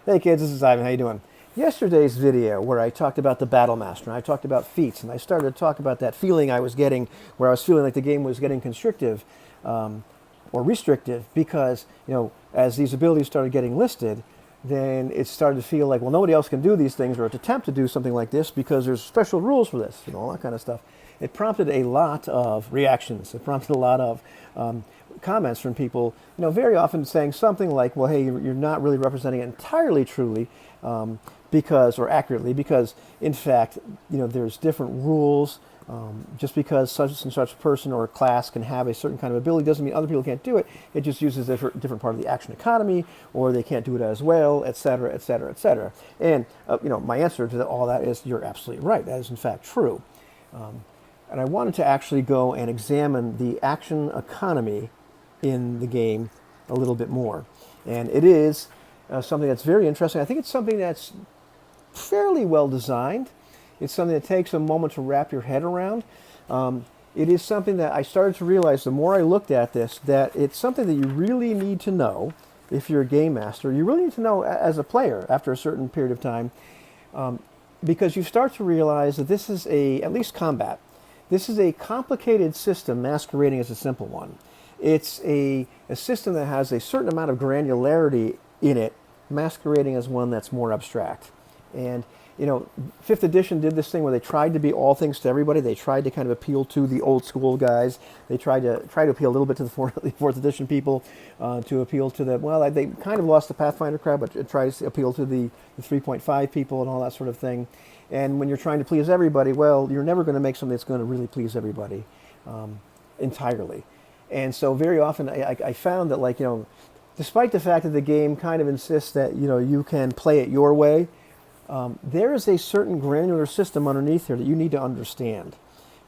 Hey kids, this is Ivan. How you doing? Yesterday's video where I talked about the Battle Master and I talked about feats and I started to talk about that feeling I was getting where I was feeling like the game was getting constrictive or restrictive because, as these abilities started getting listed, then it started to feel like, well, nobody else can do these things or attempt to do something like this because there's special rules for this, all that kind of stuff. It prompted a lot of reactions. It prompted a lot of comments from people, very often saying something like, well, hey, you're not really representing it entirely truly or accurately because, in fact, there's different rules. Just because such and such person or class can have a certain kind of ability doesn't mean other people can't do it. It just uses a different part of the action economy, or they can't do it as well, et cetera, et cetera, et cetera. And, my answer to all that is you're absolutely right. That is, in fact, true. And I wanted to actually go and examine the action economy in the game a little bit more. And it is something that's very interesting. I think it's something that's fairly well designed. It's something that takes a moment to wrap your head around. It is something that I started to realize the more I looked at this, that it's something that you really need to know if you're a game master. You really need to know as a player after a certain period of time, because you start to realize that this is at least combat, this is a complicated system masquerading as a simple one. It's a system that has a certain amount of granularity in it, masquerading as one that's more abstract. And 5th edition did this thing where they tried to be all things to everybody. They tried to kind of appeal to the old school guys. They tried to appeal a little bit to the 4th edition people, to appeal to they kind of lost the Pathfinder crowd, but it tries to appeal to the 3.5 people and all that sort of thing. And when you're trying to please everybody, well, you're never going to make something that's going to really please everybody entirely. And so very often I found that, despite the fact that the game kind of insists that, you can play it your way, there is a certain granular system underneath here that you need to understand.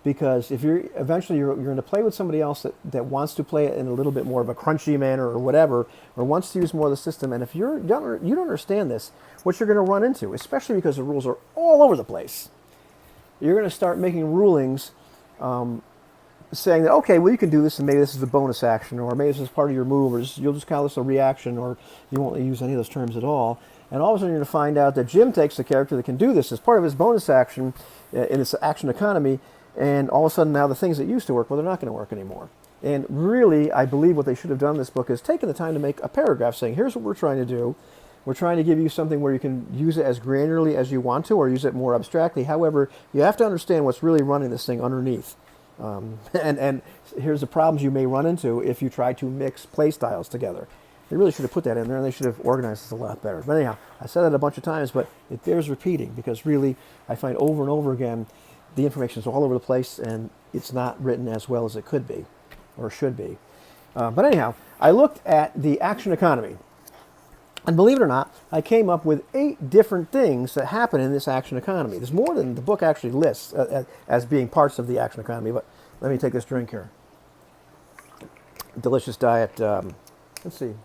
Because if you're going to play with somebody else that wants to play it in a little bit more of a crunchy manner or whatever, or wants to use more of the system, and if you don't understand this, what you're going to run into, especially because the rules are all over the place, you're going to start making rulings saying that, okay, well, you can do this, and maybe this is a bonus action, or maybe this is part of your move, or you'll just call this a reaction, or you won't use any of those terms at all. And all of a sudden you're going to find out that Jim takes the character that can do this as part of his bonus action in its action economy, and all of a sudden now the things that used to work, well, they're not going to work anymore. And really, I believe what they should have done in this book is taken the time to make a paragraph saying, here's what we're trying to do. We're trying to give you something where you can use it as granularly as you want to, or use it more abstractly. However, you have to understand what's really running this thing underneath. And here's the problems you may run into if you try to mix play styles together. They really should have put that in there, and they should have organized this a lot better. But anyhow, I said that a bunch of times, but it bears repeating, because really, I find over and over again, the information is all over the place, and it's not written as well as it could be, or should be. But anyhow, I looked at the action economy, and believe it or not, I came up with 8 different things that happen in this action economy. There's more than the book actually lists as being parts of the action economy, but let me take this drink here. Delicious diet, let's see.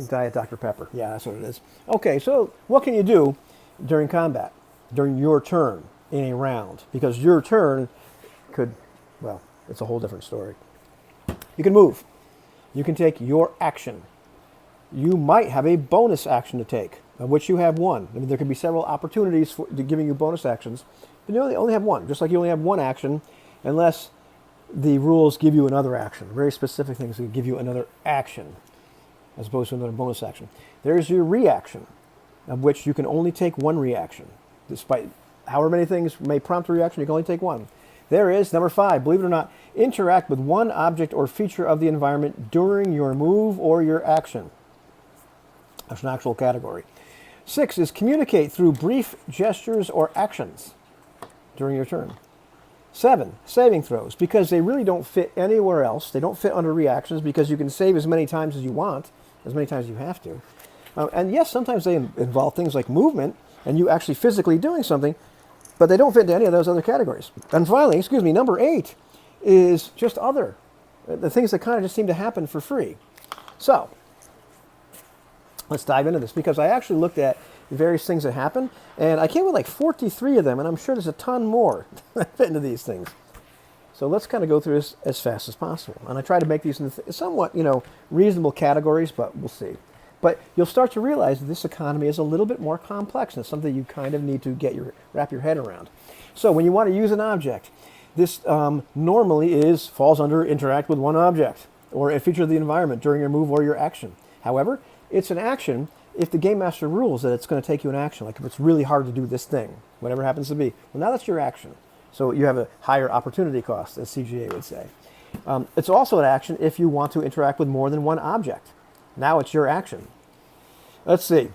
Diet Dr. Pepper. Yeah, that's what it is. Okay, so what can you do during combat, during your turn in a round? Because your turn could, well, it's a whole different story. You can move. You can take your action. You might have a bonus action to take, of which you have one. I mean, there could be several opportunities for giving you bonus actions, but you only have one, just like you only have one action, unless the rules give you another action. Very specific things that give you another action, as opposed to another bonus action. There's your reaction, of which you can only take one reaction. Despite however many things may prompt a reaction, you can only take one. There is number 5, believe it or not, interact with one object or feature of the environment during your move or your action. That's an actual category. 6 is communicate through brief gestures or actions during your turn. 7, saving throws, because they really don't fit anywhere else. They don't fit under reactions because you can save as many times as you want, as many times as you have to. And yes, sometimes they involve things like movement and you actually physically doing something, but they don't fit into any of those other categories. And finally, number 8 is just other. The things that kind of just seem to happen for free. So, let's dive into this, because I actually looked at the various things that happen, and I came with like 43 of them, and I'm sure there's a ton more that fit into these things. So let's kind of go through this as fast as possible. And I try to make these in somewhat, reasonable categories, but we'll see. But you'll start to realize that this economy is a little bit more complex, and it's something you kind of need to wrap your head around. So when you want to use an object, this normally falls under interact with one object, or a feature of the environment during your move or your action. However, it's an action if the game master rules that it's going to take you an action, like if it's really hard to do this thing, whatever it happens to be. Well, now that's your action. So you have a higher opportunity cost, as CGA would say. It's also an action if you want to interact with more than one object. Now it's your action. Let's see.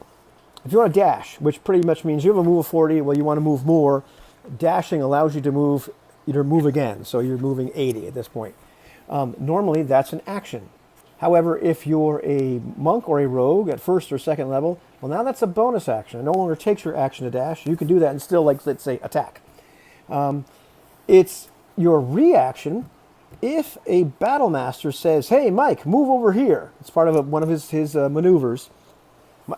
If you want to dash, which pretty much means you have a move of 40, well, you want to move more. Dashing allows you to move again, so you're moving 80 at this point. Normally, that's an action. However, if you're a monk or a rogue at first or second level, well, now that's a bonus action. It no longer takes your action to dash. You can do that and still, like, let's say, attack. It's your reaction if a battle master says, hey, Mike, move over here. It's part of one of his maneuvers.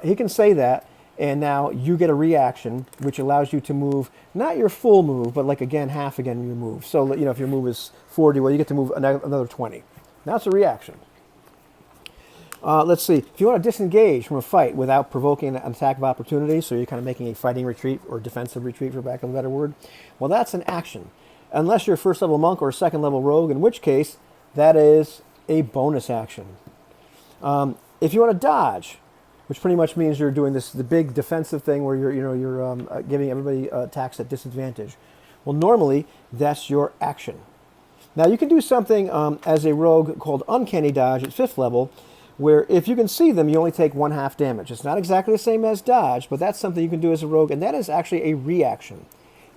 He can say that, and now you get a reaction, which allows you to move, not your full move, but like, again, half again your move. So, if your move is 40, well, you get to move another 20. Now it's a reaction. Let's see. If you want to disengage from a fight without provoking an attack of opportunity, so you're kind of making a fighting retreat or defensive retreat, for lack of a better word, well, that's an action. Unless you're a first level monk or a second level rogue, in which case that is a bonus action. If you want to dodge, which pretty much means you're doing the big defensive thing where you're giving everybody attacks at disadvantage. Well, normally that's your action. Now you can do something as a rogue called Uncanny Dodge at 5th level, where if you can see them, you only take 1/2 damage. It's not exactly the same as dodge, but that's something you can do as a rogue, and that is actually a reaction.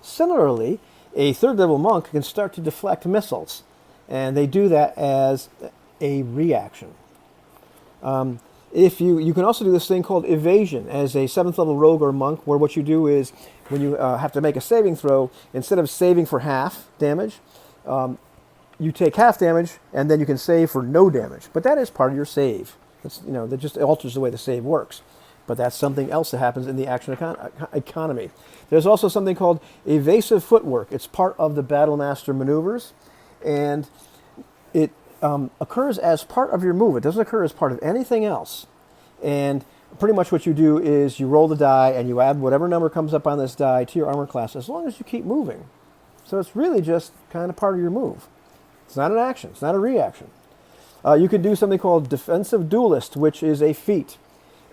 Similarly, a 3rd level monk can start to deflect missiles, and they do that as a reaction. If you can also do this thing called Evasion as a 7th level rogue or monk, where what you do is when you have to make a saving throw, instead of saving for half damage, you take half damage, and then you can save for no damage. But that is part of your save. That just alters the way the save works. But that's something else that happens in the action economy. There's also something called Evasive Footwork. It's part of the Battle Master maneuvers, and it occurs as part of your move. It doesn't occur as part of anything else. And pretty much what you do is you roll the die, and you add whatever number comes up on this die to your armor class, as long as you keep moving. So it's really just kind of part of your move. It's not an action. It's not a reaction. You can do something called Defensive Duelist, which is a feat.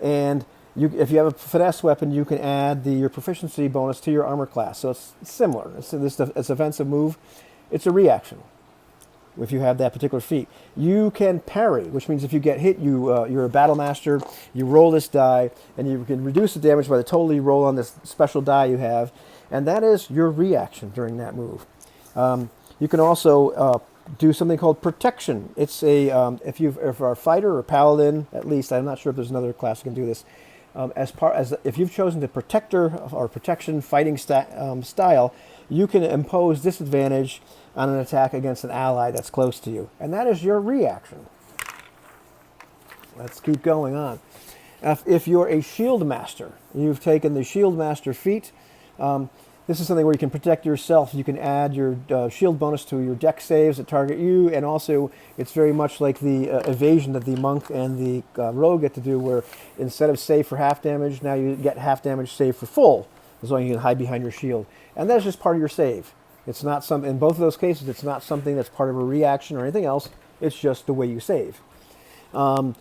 And if you have a finesse weapon, you can add your proficiency bonus to your armor class. So it's similar. It's a defensive move. It's a reaction if you have that particular feat. You can parry, which means if you get hit, you're a battle master, you roll this die, and you can reduce the damage by the total you roll on this special die you have, and that is your reaction during that move. You can also do something called protection. It's if you're a fighter or paladin, at least, I'm not sure if there's another class that can do this. If you've chosen the protector or protection fighting style, you can impose disadvantage on an attack against an ally that's close to you, and that is your reaction. Let's keep going on. If you're a shield master, you've taken the shield master feat. This is something where you can protect yourself. You can add your shield bonus to your deck saves that target you, and also it's very much like the evasion that the monk and the rogue get to do, where instead of save for half damage, now you get half damage save for full, as long as you can hide behind your shield. And that's just part of your save. It's not in both of those cases, it's not something that's part of a reaction or anything else. It's just the way you save. You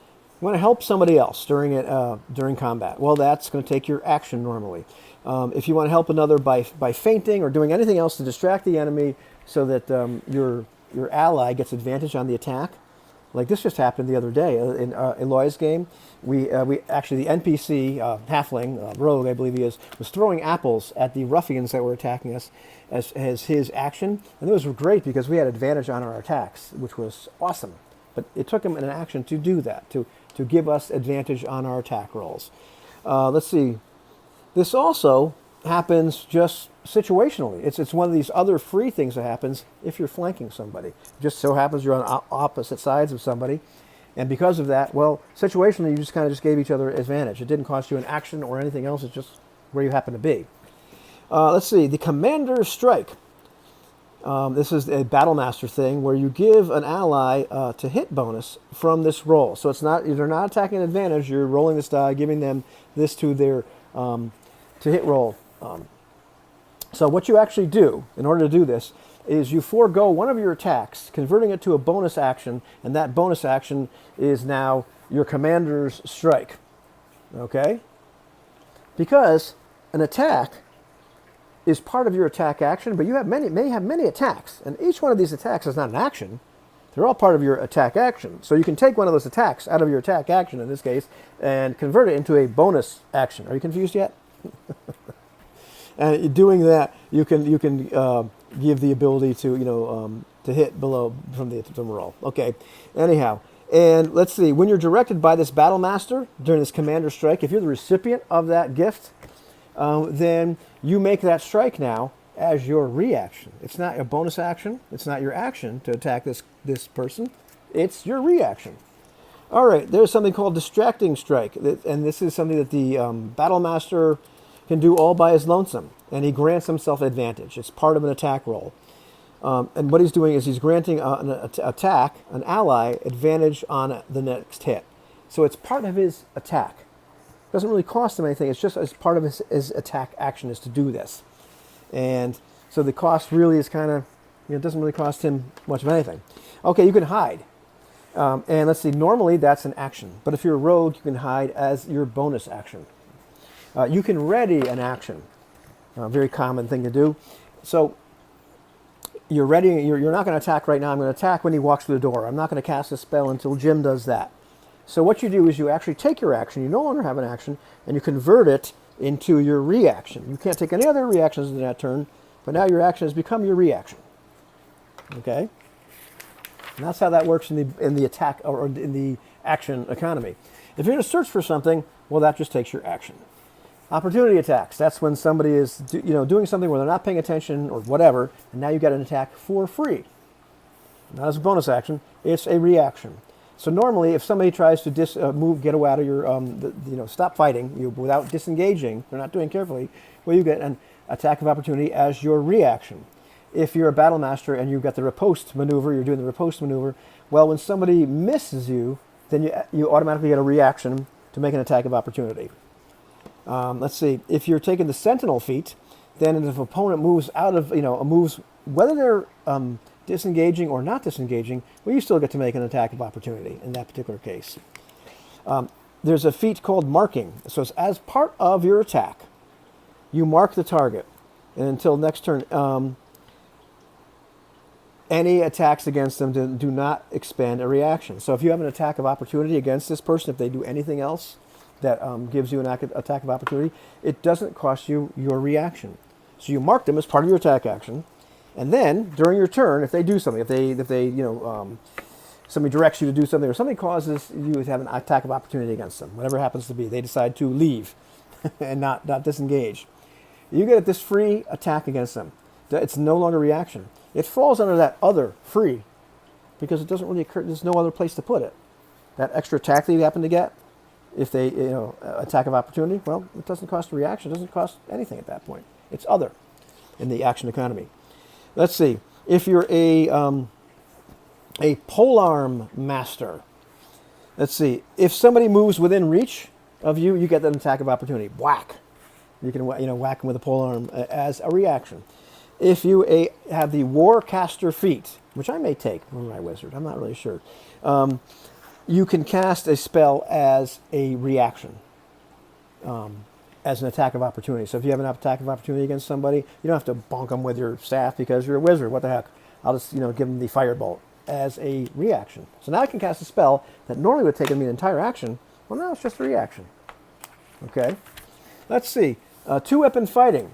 want to help somebody else during combat. Well, that's going to take your action normally. If you want to help another by feinting or doing anything else to distract the enemy so that your ally gets advantage on the attack, like this just happened the other day in Eloy's game. We actually, the NPC halfling rogue, I believe he is, was throwing apples at the ruffians that were attacking us as his action, and it was great because we had advantage on our attacks, which was awesome. But it took him an action to do that, to give us advantage on our attack rolls. Let's see. This also happens just situationally. It's one of these other free things that happens if you're flanking somebody. It just so happens you're on opposite sides of somebody, and because of that, well, situationally, you just kind of gave each other advantage. It didn't cost you an action or anything else. It's just where you happen to be. Let's see. The Commander's Strike. This is a Battle Master thing where you give an ally to hit bonus from this roll. So it's not, they're not attacking an advantage. You're rolling this die, giving them this to their to hit roll. So what you actually do in order to do this is you forego one of your attacks, converting it to a bonus action, and that bonus action is now your commander's strike. Okay? Because an attack is part of your attack action, but you have may have many attacks, and each one of these attacks is not an action. They're all part of your attack action. So you can take one of those attacks out of your attack action, in this case, and convert it into a bonus action. Are you confused yet? And doing that, you can give the ability to to hit below from the roll. Okay. Anyhow, and let's see. When you're directed by this Battle Master during this commander strike, if you're the recipient of that gift, then you make that strike now as your reaction. It's not a bonus action. It's not your action to attack this person. It's your reaction. All right. There's something called Distracting Strike, and this is something that the Battle Master can do all by his lonesome, and he grants himself advantage. It's part of an attack roll. And what he's doing is he's granting an ally advantage on the next hit. So it's part of his attack. It doesn't really cost him anything. It's just as part of his attack action is to do this. And so the cost really is kind of, it doesn't really cost him much of anything. Okay, you can hide. And let's see, normally that's an action. But if you're a rogue, you can hide as your bonus action. You can ready an action. A very common thing to do. So you're ready. You're not going to attack right now. I'm going to attack when he walks through the door. I'm not going to cast a spell until Jim does that. So what you do is you actually take your action. You no longer have an action, and you convert it into your reaction. You can't take any other reactions in that turn, but now your action has become your reaction. Okay, and that's how that works in the attack or in the action economy. If you're going to search for something, well, that just takes your action. Opportunity attacks. That's when somebody is doing something where they're not paying attention or whatever, and now you get an attack for free. Not as a bonus action. It's a reaction. So normally, if somebody tries to get away out of your, stop fighting without disengaging, they're not doing carefully, well, you get an attack of opportunity as your reaction. If you're a battle master and you've got the riposte maneuver, you're doing the riposte maneuver, well, when somebody misses you, then you automatically get a reaction to make an attack of opportunity. Let's see. If you're taking the sentinel feat, then if an opponent moves out of, moves, whether they're disengaging or not disengaging, well, you still get to make an attack of opportunity in that particular case. There's a feat called marking. So it's as part of your attack, you mark the target, and until next turn, any attacks against them do not expand a reaction. So if you have an attack of opportunity against this person, if they do anything else that gives you an attack of opportunity, it doesn't cost you your reaction. So you mark them as part of your attack action, and then during your turn, if they do something, if they somebody directs you to do something, or somebody causes you to have an attack of opportunity against them, whatever it happens to be, they decide to leave and not disengage, you get this free attack against them. It's no longer reaction. It falls under that other free because it doesn't really occur. There's no other place to put it. That extra attack that you happen to get, if they, attack of opportunity, well, it doesn't cost a reaction. It doesn't cost anything at that point. It's other in the action economy. Let's see. If you're a polearm master, let's see. If somebody moves within reach of you, you get an attack of opportunity. Whack. You can whack them with a polearm as a reaction. If you have the Warcaster feat, which I may take from my wizard, I'm not really sure. You can cast a spell as a reaction, as an attack of opportunity. So if you have an attack of opportunity against somebody, you don't have to bonk them with your staff because you're a wizard. What the heck? I'll just give them the firebolt as a reaction. So now I can cast a spell that normally would take me an entire action. Well, now it's just a reaction. Okay. Let's see. Two-weapon fighting.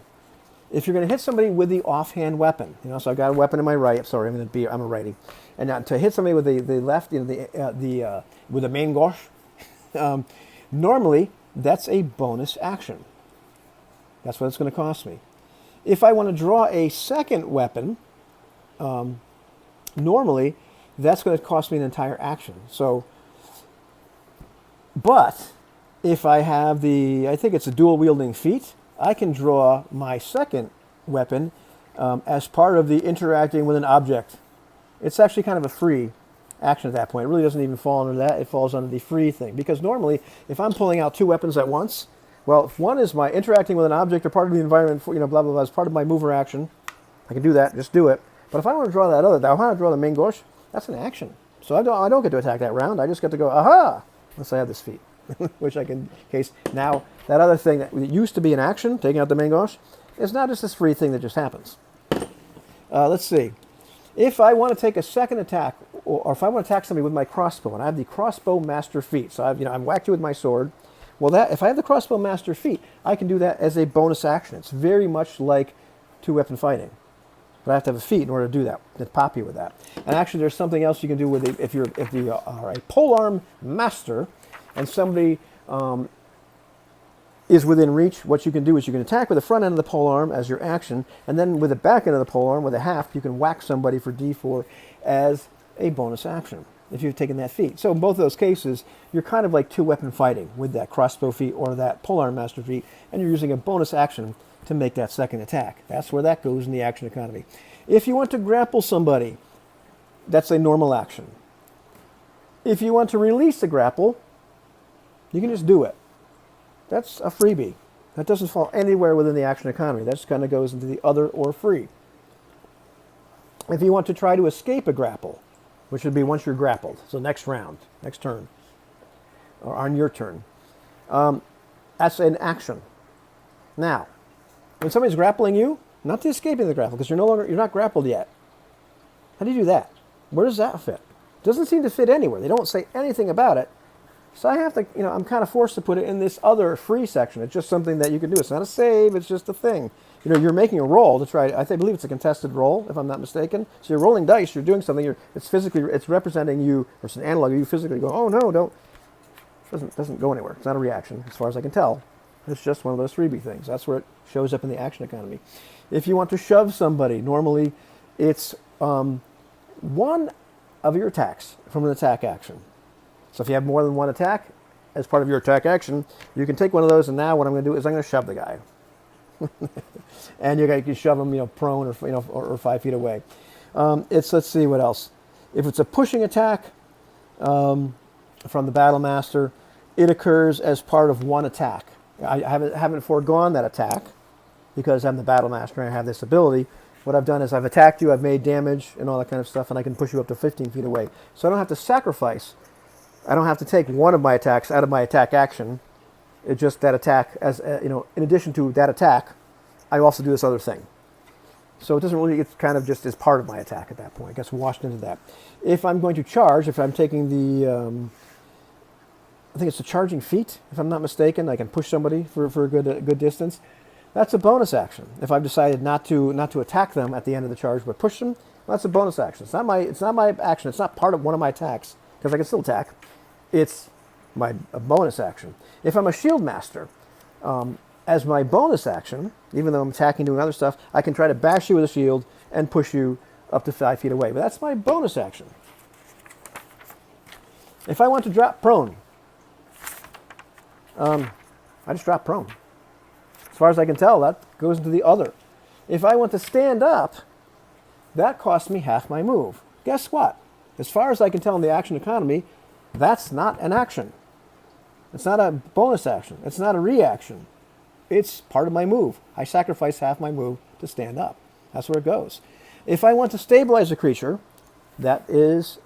If you're going to hit somebody with the offhand weapon, so I've got a weapon in my right. Sorry, I'm a righty, and now to hit somebody with the left, with the main gauche, normally that's a bonus action. That's what it's going to cost me. If I want to draw a second weapon, normally that's going to cost me an entire action. So, but if I have I think it's a dual wielding feat, I can draw my second weapon as part of the interacting with an object. It's actually kind of a free action at that point. It really doesn't even fall under that. It falls under the free thing. Because normally, if I'm pulling out 2 weapons at once, well, if one is my interacting with an object or part of the environment, blah, blah, blah, as part of my mover action, I can do that, just do it. But if I want to draw that other, I want to draw the main gauche, that's an action. So I don't get to attack that round. I just get to go, aha, unless I have this feat, which I can, in case now, that other thing that used to be an action, taking out the main gauche, is now just this free thing that just happens. Let's see. If I want to take a second attack, or if I want to attack somebody with my crossbow, and I have the crossbow master feat, so I'm whacked you with my sword. Well, if I have the crossbow master feat, I can do that as a bonus action. It's very much like 2-weapon fighting, but I have to have a feat in order to do that, to pop you with that. And actually, there's something else you can do with it if you are a polearm master, and somebody is within reach. What you can do is you can attack with the front end of the polearm as your action, and then with the back end of the polearm, with a half, you can whack somebody for D4 as a bonus action if you've taken that feat. So in both of those cases, you're kind of like 2-weapon fighting with that crossbow feat or that polearm master feat, and you're using a bonus action to make that second attack. That's where that goes in the action economy. If you want to grapple somebody, that's a normal action. If you want to release the grapple, you can just do it. That's a freebie. That doesn't fall anywhere within the action economy. That just kind of goes into the other or free. If you want to try to escape a grapple, which would be once you're grappled, so next round, next turn, or on your turn, that's an action. Now, when somebody's grappling you, not to escaping the grapple, because you're not grappled yet. How do you do that? Where does that fit? It doesn't seem to fit anywhere. They don't say anything about it. So I have to, I'm kind of forced to put it in this other free section. It's just something that you can do. It's not a save, it's just a thing. You're making a roll to try, I believe it's a contested roll, if I'm not mistaken. So you're rolling dice, you're doing something, it's representing you, or it's an analog of you physically going, oh no, don't. It doesn't go anywhere. It's not a reaction, as far as I can tell. It's just one of those freebie things. That's where it shows up in the action economy. If you want to shove somebody, normally it's one of your attacks from an attack action. So if you have more than one attack as part of your attack action, you can take one of those, and now what I'm going to do is I'm going to shove the guy. And you can shove him, prone or 5 feet away. Let's see what else. If it's a pushing attack from the Battle Master, it occurs as part of one attack. I haven't foregone that attack because I'm the Battle Master and I have this ability. What I've done is I've attacked you, I've made damage and all that kind of stuff, and I can push you up to 15 feet away. So I don't have to sacrifice. I don't have to take one of my attacks out of my attack action. It's just that attack, as in addition to that attack, I also do this other thing. So it doesn't really, it's kind of just as part of my attack at that point. It gets washed into that. If I'm going to charge, if I'm taking the, I think it's the charging feat, if I'm not mistaken, I can push somebody for a good distance. That's a bonus action. If I've decided not to attack them at the end of the charge, but push them, well, that's a bonus action. It's not my action. It's not part of one of my attacks, because I can still attack. It's a bonus action. If I'm a shield master, as my bonus action, even though I'm attacking, doing other stuff, I can try to bash you with a shield and push you up to 5 feet away. But that's my bonus action. If I want to drop prone, I just drop prone. As far as I can tell, that goes into the other. If I want to stand up, that costs me half my move. Guess what? As far as I can tell in the action economy, that's not an action. It's not a bonus action. It's not a reaction. It's part of my move. I sacrifice half my move to stand up. That's where it goes. If I want to stabilize a creature, that is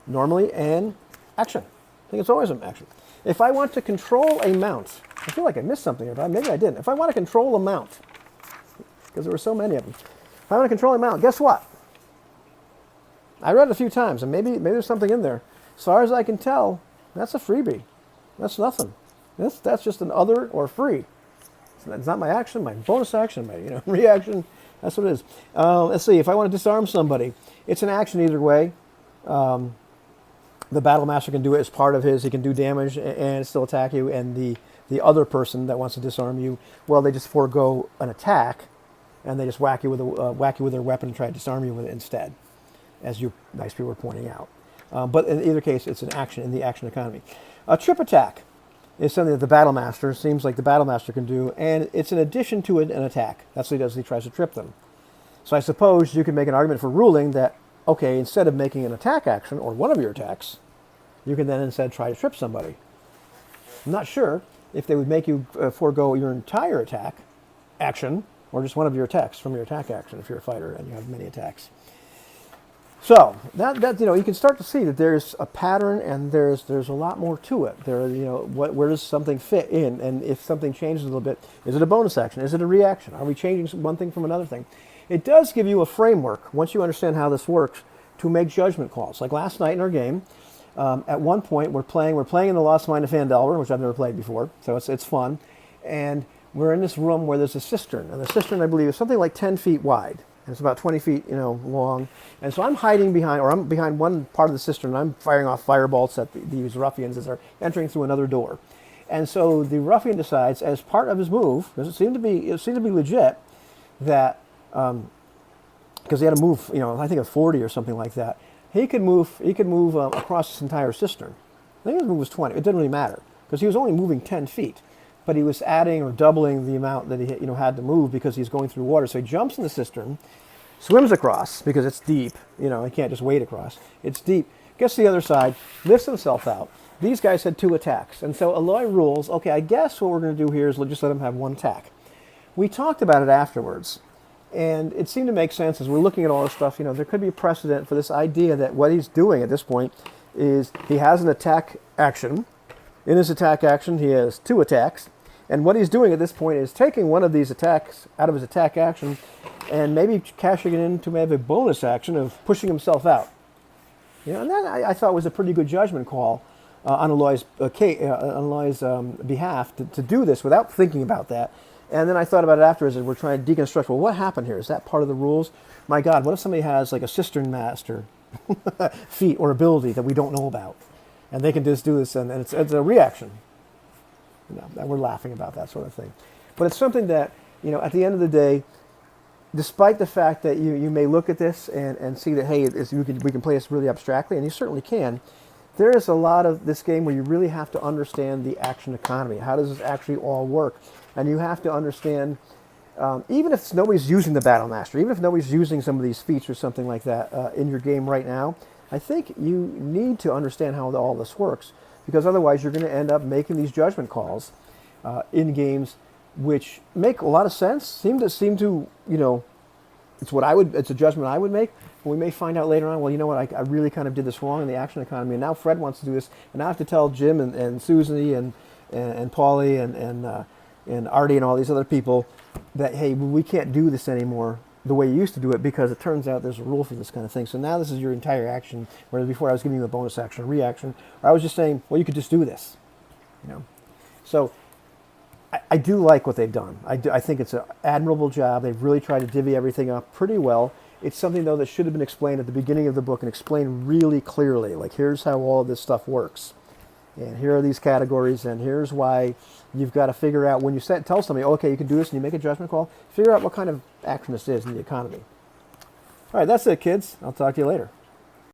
normally an action. I think it's always an action. If I want to control a mount, I feel like I missed something here, but maybe I didn't. If I want to control a mount, because there were so many of them, if I want to control a mount, guess what? I read it a few times, and maybe there's something in there. As far as I can tell, that's a freebie. That's nothing. That's just an other or free. It's not my action, my bonus action, my reaction. That's what it is. Let's see. If I want to disarm somebody, it's an action either way. The Battle Master can do it as part of his. He can do damage and still attack you. And the other person that wants to disarm you, well, they just forego an attack, and they just whack you with their weapon and try to disarm you with it instead, as you nice people were pointing out. But in either case, it's an action in the action economy. A trip attack is something that the Battle Master seems like the Battle Master can do, and it's an addition to an attack. That's what he does. He tries to trip them. So I suppose you can make an argument for ruling that, okay, instead of making an attack action, or one of your attacks, you can then instead try to trip somebody. I'm not sure if they would make you forego your entire attack action, or just one of your attacks from your attack action if you're a fighter and you have many attacks. So that you can start to see that there's a pattern and there's a lot more to it. Where does something fit in, and if something changes a little bit, is it a bonus action? Is it a reaction? Are we changing one thing from another thing? It does give you a framework once you understand how this works to make judgment calls. Like last night in our game, at one point we're playing in the Lost Mine of Phandelver, which I've never played before, so it's fun, and we're in this room where there's a cistern, and the cistern I believe is something like 10 feet wide. And it's about 20 feet, long. And so I'm hiding behind, or I'm behind one part of the cistern, and I'm firing off firebolts at these ruffians as they're entering through another door. And so the ruffian decides, as part of his move, because it seemed to be legit, that because he had to move, I think a 40 or something like that, he could move across this entire cistern. I think his move was 20. It didn't really matter because he was only moving 10 feet. But he was adding or doubling the amount that he had to move because he's going through water. So he jumps in the cistern, swims across because it's deep. He can't just wade across. It's deep. Gets to the other side, lifts himself out. These guys had 2 attacks. And so Aloy rules, okay, I guess what we're going to do here is just let him have 1 attack. We talked about it afterwards. And it seemed to make sense as we're looking at all this stuff. There could be a precedent for this idea that what he's doing at this point is he has an attack action. In his attack action, he has 2 attacks. And what he's doing at this point is taking one of these attacks out of his attack action and maybe cashing it into maybe a bonus action of pushing himself out. And that I thought was a pretty good judgment call on Aloy's behalf to do this without thinking about that. And then I thought about it afterwards as we're trying to deconstruct, well, what happened here? Is that part of the rules? My God, what if somebody has like a cistern master feat or ability that we don't know about? And they can just do this, and it's a reaction. And we're laughing about that sort of thing. But it's something that, at the end of the day, despite the fact that you may look at this and see that, hey, we can play this really abstractly, and you certainly can, there is a lot of this game where you really have to understand the action economy. How does this actually all work? And you have to understand, even if nobody's using the Battle Master, even if nobody's using some of these feats or something like that in your game right now, I think you need to understand how all this works. Because otherwise you're going to end up making these judgment calls in games which make a lot of sense, seem to it's a judgment I would make, but we may find out later on, well, you know what, I really kind of did this wrong in the action economy, and now Fred wants to do this, and I have to tell Jim and Susie and Paulie and Artie and all these other people that, hey, we can't do this anymore the way you used to do it, because it turns out there's a rule for this kind of thing. So now this is your entire action, whereas before I was giving you a bonus action, a reaction, or I was just saying, well, you could just do this. So I do like what they've done. I think it's an admirable job. They've really tried to divvy everything up pretty well. It's something, though, that should have been explained at the beginning of the book and explained really clearly. Like, here's how all of this stuff works. And here are these categories, and here's why you've got to figure out, when you tell somebody, okay, you can do this, and you make a judgment call, figure out what kind of action this is in the economy. All right, that's it, kids. I'll talk to you later.